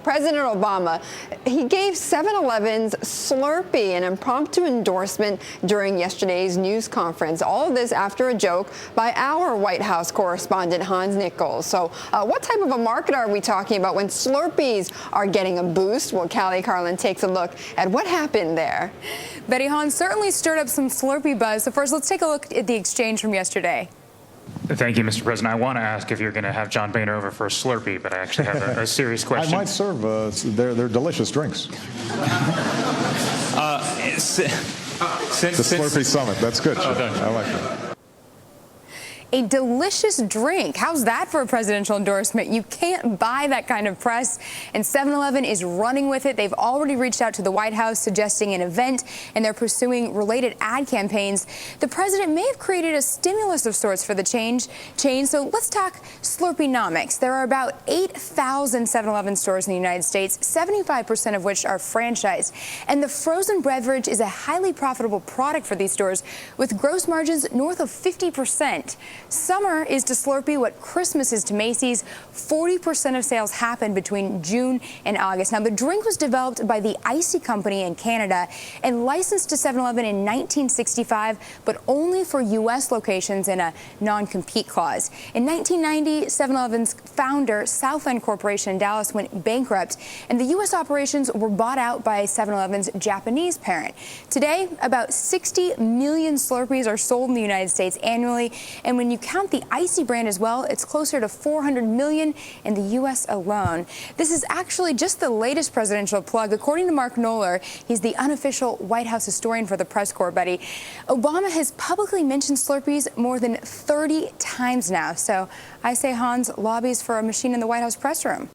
President Obama, he gave 7-Eleven's Slurpee an impromptu endorsement during yesterday's news conference. All of this after a joke by our White House correspondent, Hans Nichols. So what type of a market are we talking about when Slurpees are getting a boost? Well, Cali Carlin takes a look at what happened there. Betty, Hans certainly stirred up some Slurpee buzz. So first, let's take a look at the exchange from yesterday. Thank you, Mr. President. I want to ask if you're going to have John Boehner over for a Slurpee, but I actually have a serious question. I might serve their delicious drinks. Since the Slurpee Summit. That's good. I like that. A delicious drink. How's that for a presidential endorsement? You can't buy that kind of press, and 7-Eleven is running with it. They've already reached out to the White House suggesting an event, and they're pursuing related ad campaigns. The president may have created a stimulus of sorts for the chain. So let's talk Slurpee-nomics. There are about 8,000 7-Eleven stores in the United States, 75% of which are franchised. And the frozen beverage is a highly profitable product for these stores, with gross margins north of 50%. Summer is to Slurpee what Christmas is to Macy's. 40% of sales happen between June and August. Now, the drink was developed by the Icy Company in Canada and licensed to 7-Eleven in 1965, but only for U.S. locations in a non-compete clause. In 1990, 7-Eleven's founder, Southland Corporation in Dallas, went bankrupt, and the U.S. operations were bought out by 7-Eleven's Japanese parent. Today, about 60 million Slurpees are sold in the United States annually, and when you count the Icy brand as well, it's closer to 400 million in the U.S. alone. This is actually just the latest presidential plug. According to Mark Knoller, he's the unofficial White House historian for the press corps, Betty. Obama has publicly mentioned Slurpees more than 30 times now. So I say Hans lobbies for a machine in the White House press room.